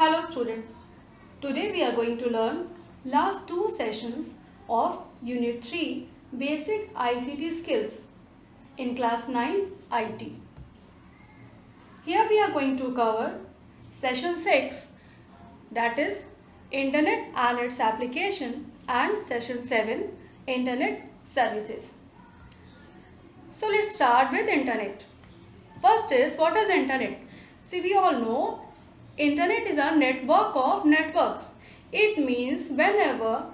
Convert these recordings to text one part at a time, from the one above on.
Hello students, today we are going to learn last two sessions of Unit 3 Basic ICT Skills in Class 9 IT. Here we are going to cover Session 6, that is Internet and its application, and Session 7 Internet Services. So let's start with Internet. First is, what is Internet? See, we all know Internet is a network of networks. It means whenever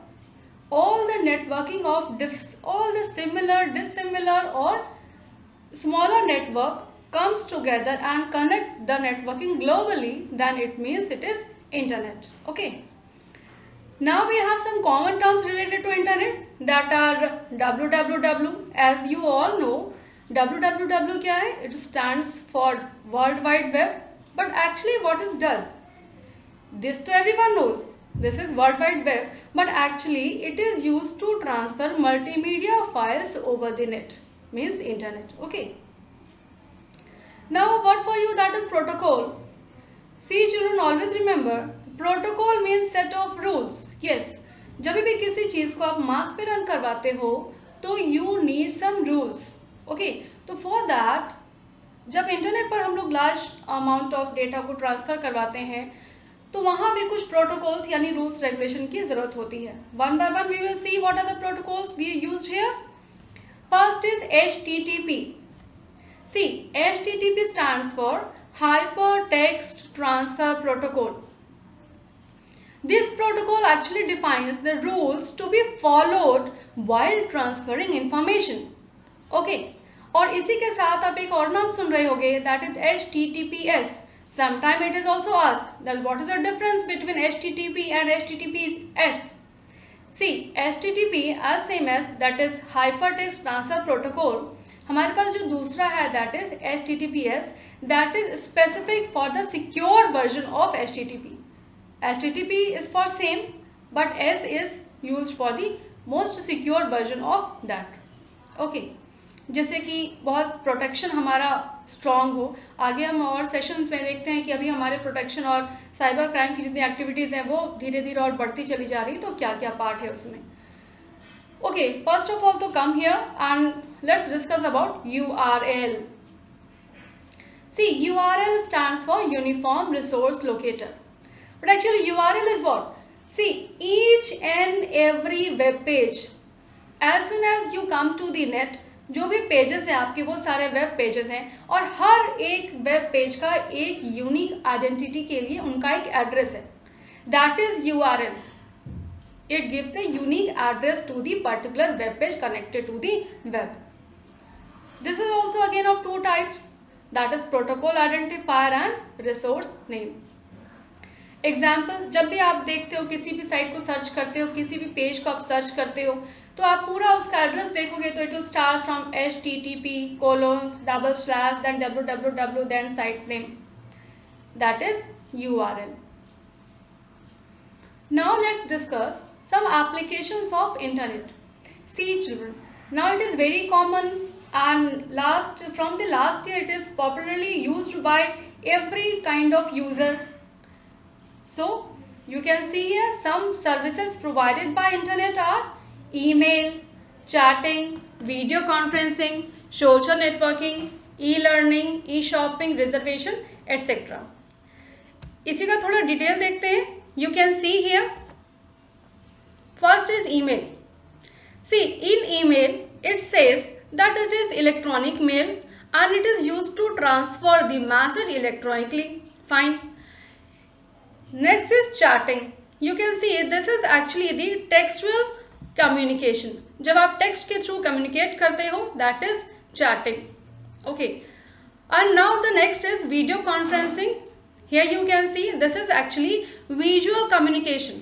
all the networking of all the similar, dissimilar or smaller network comes together and connect the networking globally, then it means it is Internet. Okay. Now we have some common terms related to Internet, that are www. As you all know, www क्या है? It stands for World Wide Web. But actually what it does? This to everyone knows. This is World Wide Web. But actually it is used to transfer multimedia files over the net. Means Internet. Okay. Now what for you, that is protocol. See children, always remember, protocol means set of rules. Yes, जब भी किसी चीज को आप मास पे run करवाते हो तो you need some rules. Okay, तो for that जब इंटरनेट पर हम लोग लार्ज अमाउंट ऑफ डेटा को ट्रांसफर करवाते हैं तो वहां भी कुछ प्रोटोकॉल्स यानी रूल्स रेगुलेशन की जरूरत होती है. One by one we will see what are the protocols we used here. First is HTTP. See HTTP stands for Hypertext Transfer Protocol. This protocol actually defines the rules to be followed while transferring information. Okay. और इसी के साथ आप एक और नाम सुन रहे होंगे, that is HTTPS. Sometime it is also asked that what is the difference between HTTP and HTTPS. See, HTTP as same as that is Hypertext Transfer Protocol. हमारे पास जो दूसरा है that is HTTPS, that is specific for the secure version of HTTP. HTTP is for same but S is used for the most secure version of that. Okay. जैसे कि बहुत protection हमारा strong हो. आगे हम और सेशन में देखते हैं कि अभी हमारे प्रोटेक्शन और साइबर क्राइम की जितनी एक्टिविटीज़ हैं वो धीरे धीरे और बढ़ती चली जा रही, तो क्या क्या पार्ट है उसमें. ओके, फर्स्ट ऑफ ऑल तो come here and let's discuss about URL. See URL stands for Uniform Resource Locator. But actually URL is what? See, each and every web page, as soon as you come to the net, जो भी pages हैं आपके वो सारे web pages हैं और हर एक web page का एक यूनिक आइडेंटिटी के लिए उनका एक एड्रेस है. That is URL. It gives the unique address to the particular web page connected to the web. This is also again of two types, that is protocol identifier and resource name. Example, जब भी आप देखते हो किसी भी site को search करते हो, किसी भी पेज को आप सर्च करते हो, तो आप पूरा उसका एड्रेस देखोगे तो it will start from http:// then www then site name. That is URL. Now let's discuss some applications of internet. See children, now it is very common and from the last year it is popularly used by every kind of user. So you can see here some services provided by internet are email, chatting, video conferencing, social networking, e-learning, e-shopping, reservation, etc. इसी का थोड़ा detail देखते हैं. You can see here. First is email. See, in email it says that it is electronic mail and it is used to transfer the message electronically. Fine. Next is chatting. You can see this is actually the textual communication. जब आप text के through communicate करते हो, that is chatting. Okay, and now the next is video conferencing. Here you can see this is actually visual communication.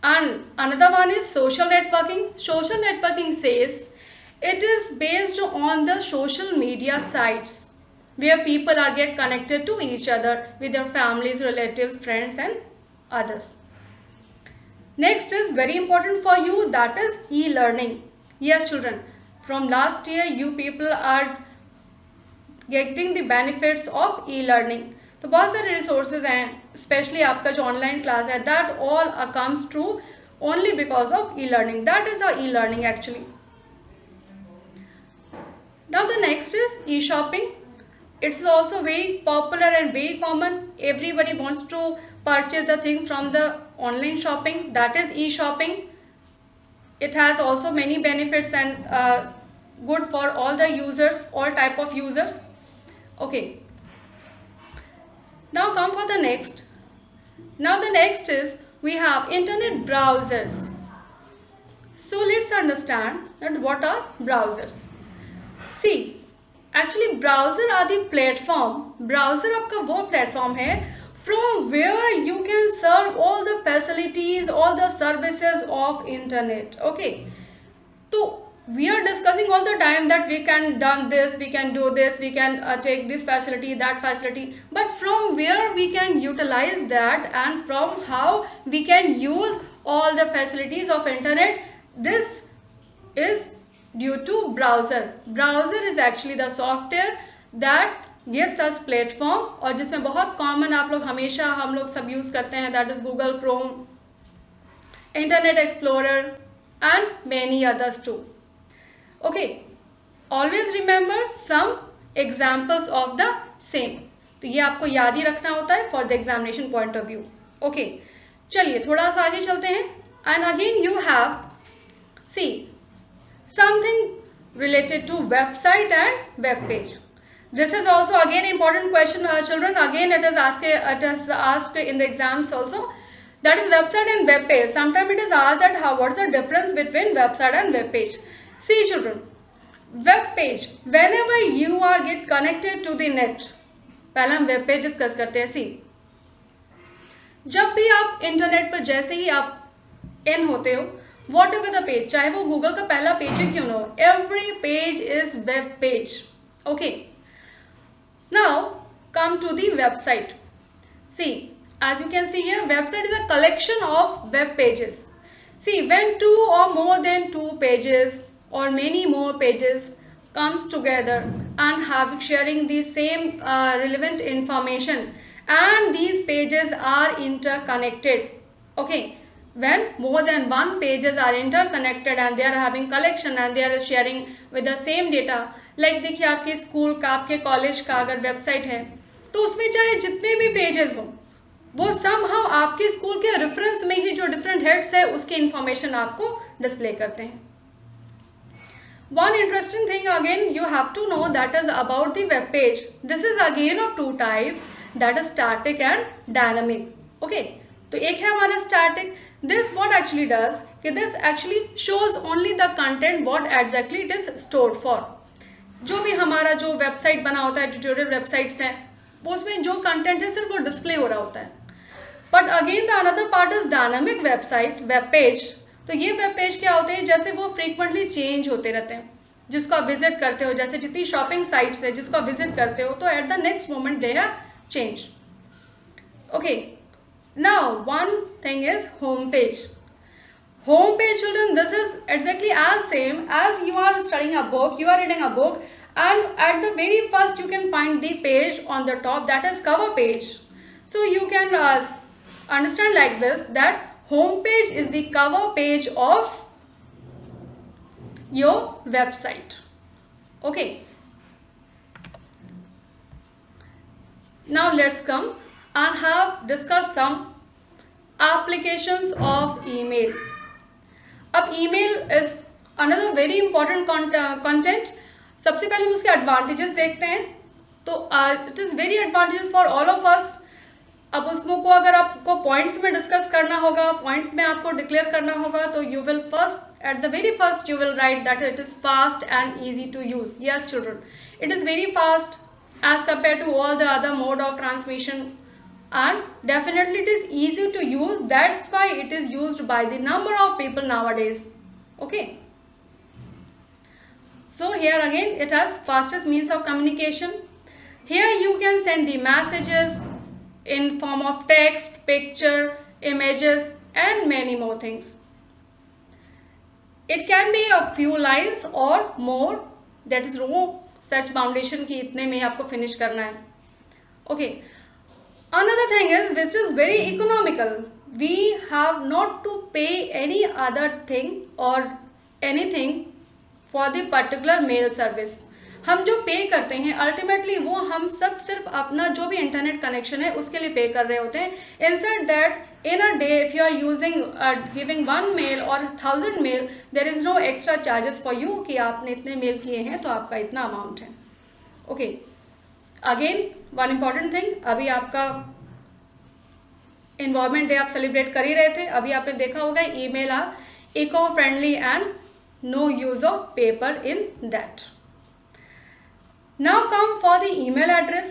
And another one is social networking. Social networking says it is based on the social media sites where people are get connected to each other with their families, relatives, friends and others. Next is very important for you, that is e-learning. Yes children, from last year you people are getting the benefits of e-learning. तो बहुत सारे resources हैं, specially आपका जो online class है, that all comes true only because of e learning. That is a e learning actually. Now the next is e-shopping. It's also very popular and very common. Everybody wants to purchase the things from the online shopping. That is e-shopping. It has also many benefits and good for all the users, all type of users. Okay. Now come for the next. Now the next is we have internet browsers. So let's understand that what are browsers. See, actually browser are the platform. Browser आपका वो platform है from where you can serve all the facilities, all the services of internet. Okay. So we are discussing all the time that we can done this, we can do this, we can take this facility, that facility. But from where we can utilize that and from how we can use all the facilities of internet, this is due to browser. Browser is actually the software that gives us platform, और जिसमें बहुत common आप लोग हमेशा हम लोग सब use करते हैं, that is Google Chrome, Internet Explorer and many others too. Okay, always remember some examples of the same. तो ये आपको याद ही रखना होता है for the examination point of view. Okay, चलिए थोड़ा सा आगे चलते हैं. And again you have see something related to website and web page. This is also again important question, children. Again it is asked in the exams also. That is website and web page. Sometimes it is asked that what's the difference between website and web page. See children, web page, whenever you are get connected to the net, पहले हम web page discuss करते हैं. See, जब भी आप internet पर जैसे ही आप इन होते हो, वॉट एवर द पेज, चाहे वो गूगल का पहला पेज है क्यों ना हो, every page is web page. Okay, now come to the website. See, as you can see here, website is a collection of web pages. See, when two और more than two pages और many more pages comes together and have sharing the same relevant information, and these pages are interconnected. Okay, when more than one pages are interconnected and they are having collection and they are sharing with the same data, like देखिए आपके school का, आपके college का अगर website है तो उसमें चाहे जितने भी पेजेस हों, वो somehow आपके स्कूल के रेफरेंस में ही जो डिफरेंट हेड्स है उसकी इंफॉर्मेशन आपको डिस्प्ले करते हैं. One interesting thing again you have to know, that is about the web page. This is again of two types, that is static and dynamic. Okay, तो एक है हमारा static. This what actually does कि this actually shows only the content what exactly it is stored for. जो भी हमारा जो website बना होता है, ट्यूटोरियल वेबसाइट्स हैं, उसमें जो कंटेंट है सिर्फ वो डिस्प्ले हो रहा होता है. But again the another part is dynamic website, web page. तो ये वेब पेज क्या होते हैं, जैसे वो फ्रीक्वेंटली चेंज होते रहते हैं, जिसको आप विजिट करते हो, जैसे जितनी शॉपिंग साइट्स है जिसको आप विजिट करते हो, तो at the next moment they have change. Okay, now one thing is home page. Home page, children, this is exactly as same as you are studying a book, you are reading a book, and at the very first you can find the page on the top, that is cover page. So you can understand like this, that home page is the cover page of your website. Okay, now let's come and have discuss some applications of email. अब email is another very important content. सबसे पहले हम उसके advantages देखते हैं. तो it is very advantages for all of us. अब उसको अगर आपको पॉइंट्स में डिस्कस करना होगा, पॉइंट में आपको डिक्लेयर करना होगा, तो you will first at the very first you will write that it is fast and easy to use. Yes children, it is very fast as compare to all the other mode of transmission, and definitely it is easy to use. That's why it is used by the number of people nowadays. Okay, so here again it has fastest means of communication. Here you can send the messages in form of text, picture, images and many more things. It can be a few lines or more, that is no such foundation कि इतने में आपको finish करना है. Okay, Another thing is which is very economical. We have not to pay any other thing or anything for the particular mail service. हम जो पे करते हैं अल्टीमेटली वो हम सब सिर्फ अपना जो भी इंटरनेट कनेक्शन है उसके लिए पे कर रहे होते हैं. Instead that in a day if you are using giving 1 mail और 1000 mail there is no extra charges for you कि आपने इतने मेल किए हैं तो आपका इतना अमाउंट है. Okay, again one important thing, अभी आपका एनवायरमेंट डे आप सेलिब्रेट कर ही रहे थे. अभी आपने देखा होगा email are eco friendly and no use of paper in that. Now come for the email address.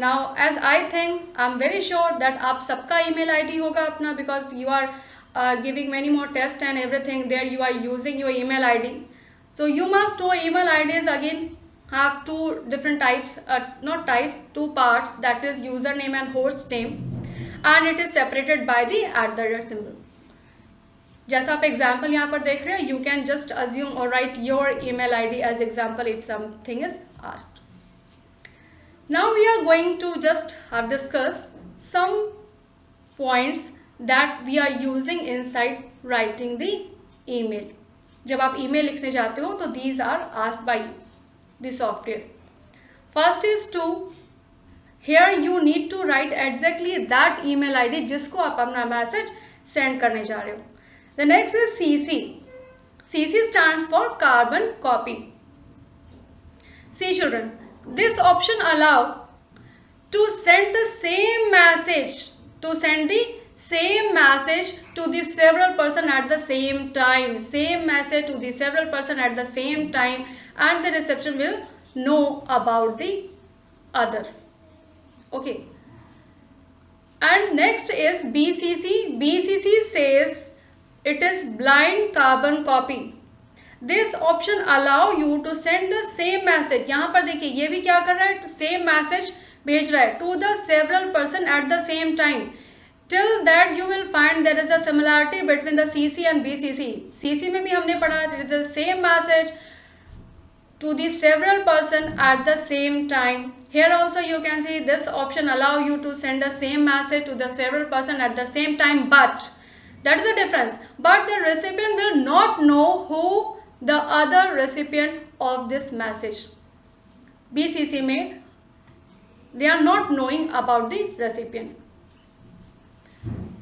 Now as I think, I'm very sure that आप सबका email ID होगा अपना, because you are giving many more tests and everything there, you are using your email ID. So you must know email IDs again have two different types, not types, two parts, that is username and host name, and it is separated by the @ symbol. जैसा आप example यहाँ पर देख रहे हो, you can just assume और right your email ID as example if something is asked. Now we are going to just have discussed some points that we are using inside writing the email. जब आप email लिखने जाते हो तो these are asked by the software. First is to, here you need to write exactly that email ID जिसको आप अपना message send करने जा रहे हो. The next is CC. CC stands for carbon copy. See children, this option allow to send the same message, to the several person at the same time, same message to the several person at the same time, and the reception will know about the other. Okay. And next is BCC. BCC says it is blind carbon copy. This option allow you to send the same message. यहाँ पर देखिए ये भी क्या कर रहा है, same message भेज रहा है to the several person at the same time. Till that you will find there is a similarity between the CC and BCC. CC में भी हमने पढ़ा it is the same message to the several person at the same time. Here also you can see this option allow you to send the same message to the several person at the same time, but that is the difference. But the recipient will not know who the other recipient of this message. BCC में they are not knowing about the recipient.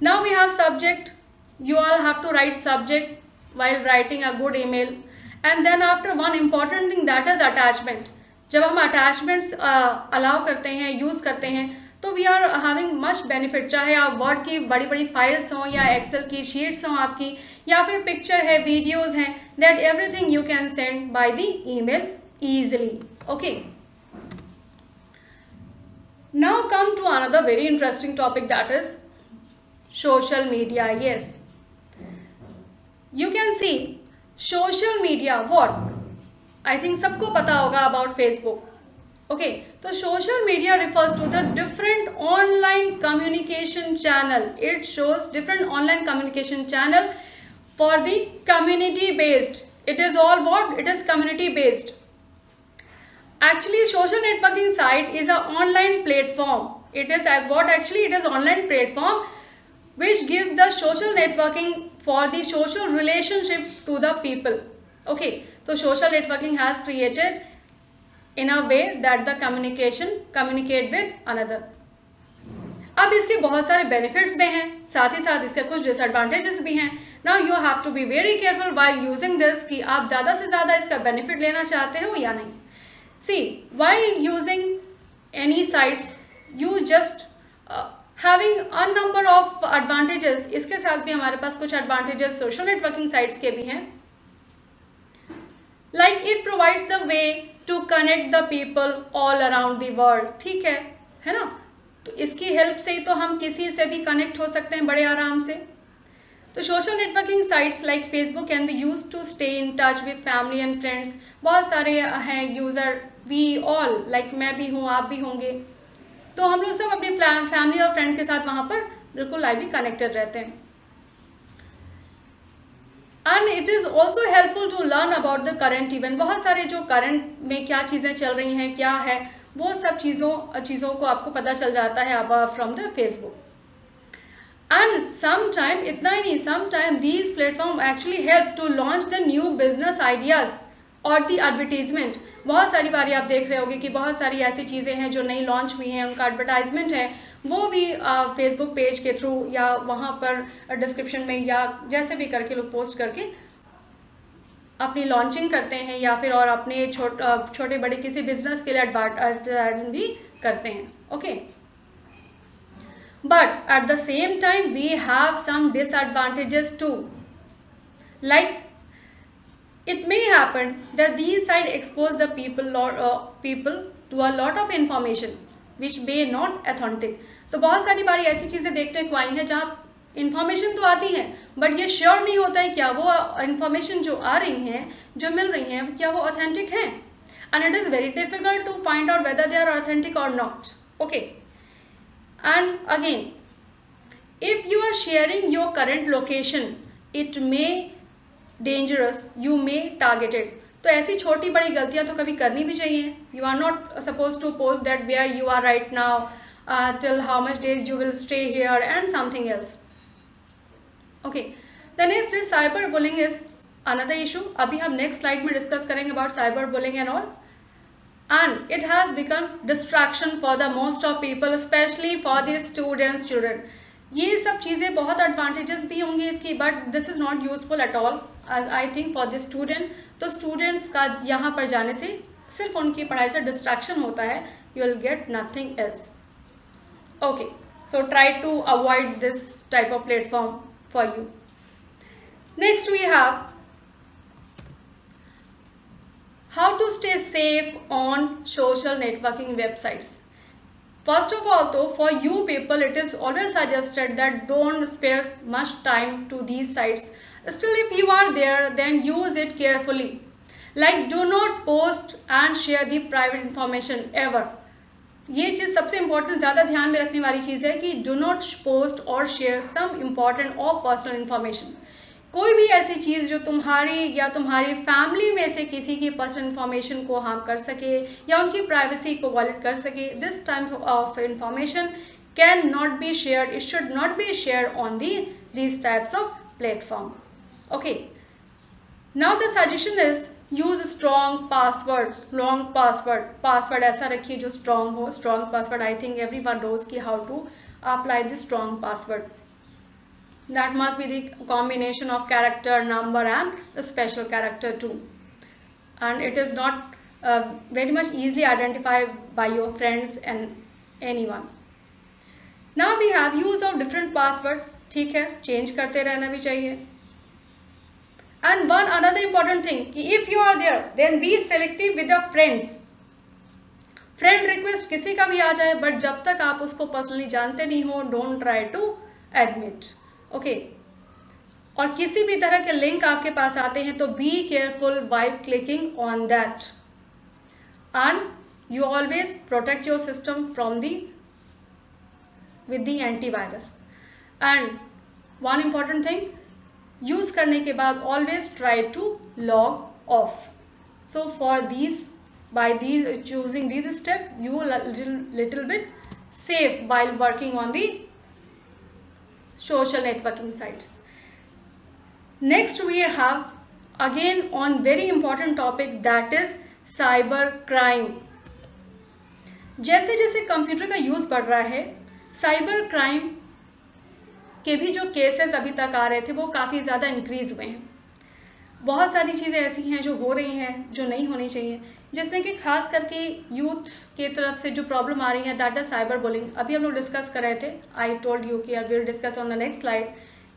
Now we have subject. You all have to write subject while writing a good email. And then after one important thing, that is attachment. जब हम attachments allow करते हैं, use करते हैं, तो we are having much benefit. चाहे आप word की बड़ी बड़ी फाइल्स हों या एक्सेल की शीट्स हों आपकी, या फिर पिक्चर है, वीडियोस हैं, that everything you can send by the email easily. Okay, now come to another very interesting topic, that is social media. Yes, you can see social media. What I think सबको पता होगा about Facebook. Okay, so social media refers to the different online communication channel. It shows different online communication channel for the community based. It is all what? It is community based. Actually, social networking site is an online platform. It is what actually? It is online platform which gives the social networking for the social relationship to the people. Okay, so social networking has created in a way that the communicate with another. अब इसके बहुत सारे benefits भी हैं, साथ ही साथ इसके कुछ डिसएडवांटेजेस भी हैं. Now you have to be very careful while using this कि आप ज़्यादा से ज़्यादा इसका बेनिफिट लेना चाहते हो या नहीं. See, while using any sites you just having a number of advantages. इसके साथ भी हमारे पास कुछ एडवांटेजेस सोशल नेटवर्किंग साइट्स के भी हैं. Like it provides the way to connect the people all around the world. ठीक है ना. तो इसकी हेल्प से ही तो हम किसी से भी कनेक्ट हो सकते हैं बड़े आराम से. तो social networking sites like Facebook can be use to stay in touch with family and friends. बहुत सारे हैं यूज़र, वी ऑल, लाइक मैं भी हूँ, आप भी होंगे. तो हम लोग सब अपनी फैमिली और फ्रेंड के साथ वहाँ पर बिल्कुल लाइवली कनेक्टेड रहते हैं. And it is also helpful to learn about the current event. बहुत सारे जो करंट में क्या चीज़ें चल रही हैं, क्या है, वो सब चीज़ों को आपको पता चल जाता है अब from the Facebook. And some time, इतना ही नहीं, some time these platform actually help to launch the new business ideas और दी एडवर्टीजमेंट। बहुत सारी बारी आप देख रहे होंगे कि बहुत सारी ऐसी चीज़ें हैं जो नई लॉन्च हुई हैं, उनका एडवर्टाइजमेंट है, वो भी फेसबुक पेज के थ्रू या वहाँ पर डिस्क्रिप्शन में या जैसे भी करके लोग पोस्ट करके अपनी लॉन्चिंग करते हैं, या फिर और अपने छोटे बड़े किसी बिजनेस के लिए एडवर्टाइजमेंट भी करते हैं। Okay, but at the same time we have some disadvantages too, like it may happen that these sites expose the people to a lot of information which may not authentic। तो बहुत सारी बारी ऐसी चीज़ें देखने को आई हैं जहाँ इंफॉर्मेशन तो आती है बट ये श्योर नहीं होता है क्या वो इंफॉर्मेशन जो आ रही हैं, जो मिल रही हैं, क्या वो ऑथेंटिक हैं, and it is very difficult to find out whether they are authentic और not. Okay, and again if you are sharing your current location it may dangerous, you may targeted। तो ऐसी छोटी बड़ी गलतियां तो कभी करनी भी चाहिए। You are not supposed to post that where you are right now, till how much days you will stay here and something else। Okay, the next is cyberbullying is another issue। अभी हम next slide में discuss करेंगे about cyberbullying and all, and it has become distraction for the most of people, especially for the children। ये सब चीज़ें बहुत advantages भी होंगी इसकी, but this is not useful at all I think for the student. तो students का यहाँ पर जाने से सिर्फ उनकी पढ़ाई से डिस्ट्रैक्शन होता है, you will get nothing else. Okay, so try to avoid this type of platform for you. Next we have how to stay safe on social networking websites. First of all, though, for you people, it is always suggested that don't spare much time to these sites. Still, if you are there, then use it carefully. Like, do not post and share the private information ever. ये चीज़ सबसे important, ज़्यादा ध्यान में रखने वाली चीज़ है कि do not post or share some important or personal information। कोई भी ऐसी चीज़ जो तुम्हारी या तुम्हारी फैमिली में से किसी की पर्सनल इंफॉर्मेशन को हार्म कर सके या उनकी प्राइवेसी को वायलेट कर सके, this type of information can not be shared, it should not be shared on these types of platform। okay, now the suggestion is use strong password, long password ऐसा रखिए जो strong हो। strong password, I think everyone knows कि how to apply the strong password। That must be the combination of character, number and the special character too, and it is not very much easily identified by your friends and anyone। Now we have use of different password, ठीक है, change करते रहना भी चाहिए। And one another important thing, if you are there then be selective with your friends। Friend request किसी का भी आ जाए, बट जब तक आप उसको पर्सनली जानते नहीं हो, don't try to admit. Okay, और किसी भी तरह के लिंक आपके पास आते हैं तो be careful while clicking on that, and you always protect your system from the with the antivirus. And one important thing, use करने के बाद always try to log off. So for these by choosing these steps, you little bit safe while working on the social networking sites। Next we have again on very important topic, that is cyber crime। जैसे जैसे computer का use बढ़ रहा है, cyber crime के भी जो cases अभी तक आ रहे थे वो काफ़ी ज़्यादा इंक्रीज हुए हैं। बहुत सारी चीज़ें ऐसी हैं जो हो रही हैं जो नहीं होनी चाहिए, जिसमें कि खास करके यूथ की तरफ से जो प्रॉब्लम आ रही है, दैट इज साइबर बुलिंग। अभी हम लोग डिस्कस कर रहे थे, आई टोल्ड यू कि I will discuss on the next slide.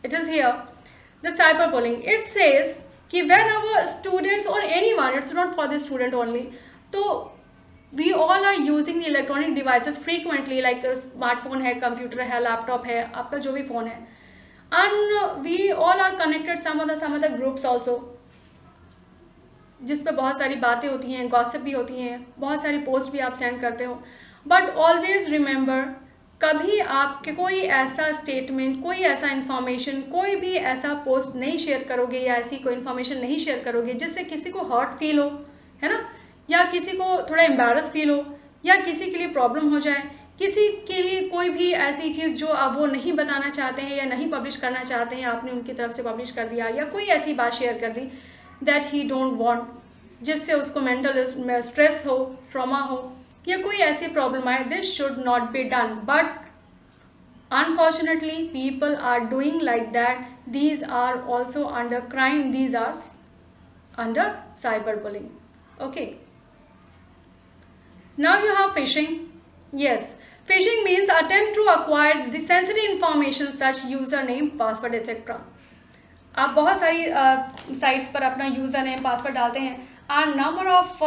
It is here the cyber bullying. It says कि व्हेन आवर स्टूडेंट्स और anyone, it's not for the student only, तो we all are using the electronic devices frequently, like smartphone है, computer है, laptop है, आपका जो भी phone है, and we all are connected some other groups also, जिस पे बहुत सारी बातें होती हैं, गॉसिप भी होती हैं, बहुत सारी पोस्ट भी आप सेंड करते हो। बट ऑलवेज रिमेंबर, कभी आपके कोई ऐसा स्टेटमेंट, कोई ऐसा इन्फॉर्मेशन, कोई भी ऐसा पोस्ट नहीं शेयर करोगे या ऐसी कोई इन्फॉर्मेशन नहीं शेयर करोगे जिससे किसी को हर्ट फील हो, है ना, या किसी को थोड़ा एम्बैरस फील हो, या किसी के लिए प्रॉब्लम हो जाए, किसी के लिए कोई भी ऐसी चीज़ जो अब वो नहीं बताना चाहते हैं या नहीं पब्लिश करना चाहते हैं, आपने उनकी तरफ से पब्लिश कर दिया, या कोई ऐसी बात शेयर कर दी दैट ही डोंट वांट, जिससे उसको मेंटल स्ट्रेस हो, ट्रॉमा हो, या कोई ऐसी प्रॉब्लम आए, this should not be done. But unfortunately people are doing like that. These are also under crime, these are under cyberbullying. Okay, now you have phishing. Yes, phishing means attempt to acquire the sensitive information such username, password etc. आप बहुत सारी sites पर अपना user name password डालते हैं, and number of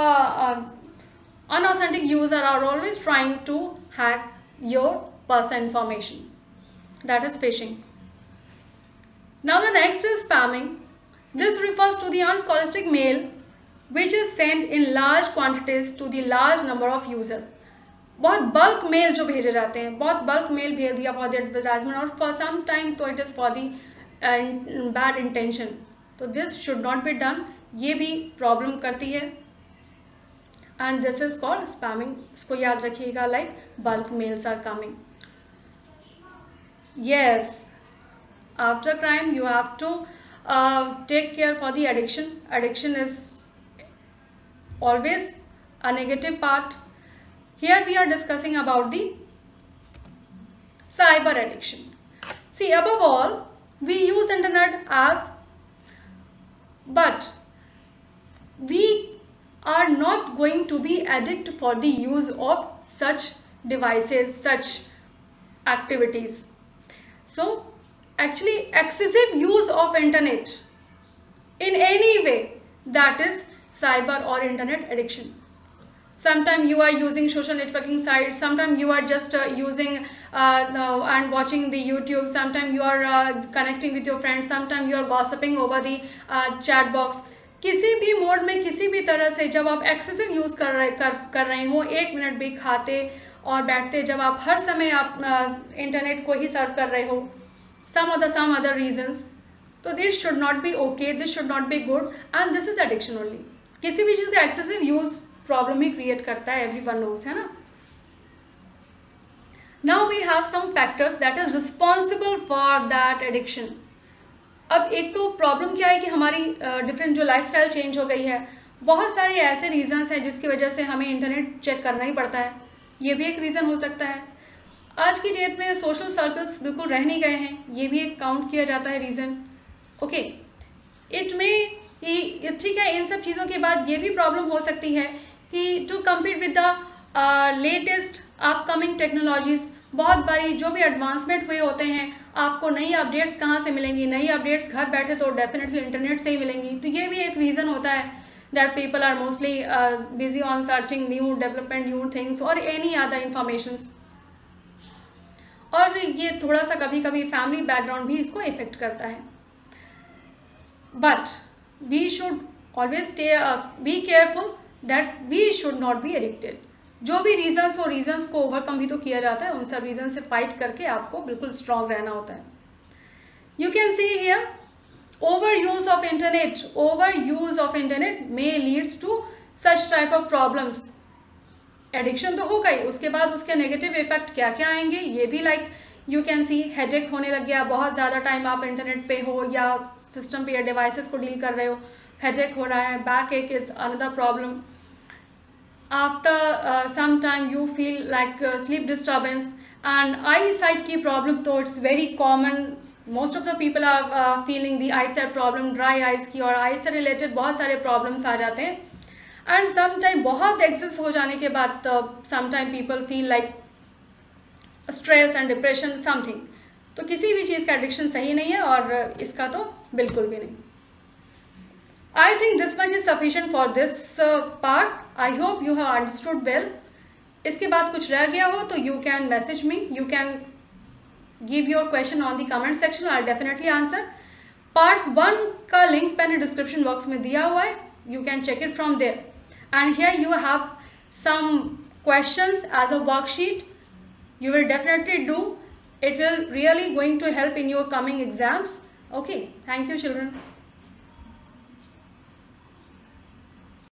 unauthentic users are always trying to hack your personal information. That is phishing. Now the next is spamming. This refers to the unscholastic mail which is sent in large quantities to the large number of users. बहुत bulk mail जो भेजे जाते हैं, बहुत bulk mail भेज दिया for the advertisement और for some time तो it is for the bad intention. तो this should not be done. ये भी प्रॉब्लम करती है and this is called spamming. इसको याद रखिएगा, like bulk mails are coming. Yes, after crime you have to take care for the addiction. Addiction is always a negative part. Here we are discussing about the cyber addiction. See, above all we use internet as, but we are not going to be addicted for the use of such devices, such activities. So actually excessive use of internet in any way, that is cyber or internet addiction. Sometimes you are using social networking sites, sometimes you are just using and watching the YouTube, sometimes you are connecting with your friends, sometimes you are gossiping over the chat box. किसी भी mode में, किसी भी तरह से जब आप excessive use कर रहे हो, 1 मिनट भी खाते और बैठते, जब आप हर समय आप इंटरनेट को ही सर्व कर रहे हो, some other reasons, तो this should not be okay, this should not be good, and this is addiction only. किसी भी चीज़ का एक्सेसिव यूज़ प्रॉब्लम ही क्रिएट करता है, everyone knows, है ना. Now we have some factors that is responsible for that addiction. अब एक तो प्रॉब्लम क्या है कि हमारी डिफरेंट जो लाइफस्टाइल चेंज हो गई है, बहुत सारे ऐसे रीजंस हैं जिसकी वजह से हमें इंटरनेट चेक करना ही पड़ता है. ये भी एक रीज़न हो सकता है. आज की डेट में सोशल सर्कल्स बिल्कुल रह नहीं गए हैं, ये भी एक काउंट किया जाता है रीज़न. ओके, इट में ठीक है, इन सब चीज़ों के बाद ये भी प्रॉब्लम हो सकती है कि to compete with the latest upcoming technologies, बहुत बारी जो भी एडवांसमेंट हुए होते हैं, आपको नई अपडेट्स कहाँ से मिलेंगी, नई अपडेट्स घर बैठे तो डेफिनेटली इंटरनेट से ही मिलेंगी. तो ये भी एक रीज़न होता है that people are mostly busy on searching new development, new things और एनी अदर इंफॉर्मेशंस. और ये थोड़ा सा कभी कभी फैमिली बैकग्राउंड भी इसको इफेक्ट करता है. But we should always be careful that we should not be addicted. जो भी रीजंस हो, रीजंस को ओवरकम भी तो किया जाता है, उन सब रीजन से फाइट करके आपको बिल्कुल स्ट्रांग रहना होता है. You can see here over use of internet may leads to such type of problems. Addiction तो हो गई, उसके बाद उसके नेगेटिव इफेक्ट क्या क्या आएंगे, ये भी like you can C headache होने लग गया, बहुत ज़्यादा टाइम आप इंटरनेट पे हो या सिस्टम पे या डिवाइसेस को डील कर रहे हो, हेडेक हो रहा है. Backache is another problem. After some time you feel like sleep disturbance and eye sight की प्रॉब्लम तो it's very common. Most of the people are feeling the eye sight problem, dry eyes की, और आई से related बहुत सारे problems आ जाते हैं. एंड सम टाइम बहुत एक्सेस हो जाने के बाद some time people feel like stress and depression something. तो किसी भी चीज़ का एडिक्शन सही नहीं है और इसका तो बिल्कुल भी नहीं. I think this much is sufficient for this part. I hope you have understood well. इसके बाद कुछ रह गया हो तो you can message me, you can give your question on the comment section, I definitely answer. Part 1 का link मैंने description box में दिया हुआ है, you can check it from there. And here you have some questions as a worksheet. You will definitely do. It will really going to help in your coming exams. Okay, thank you children.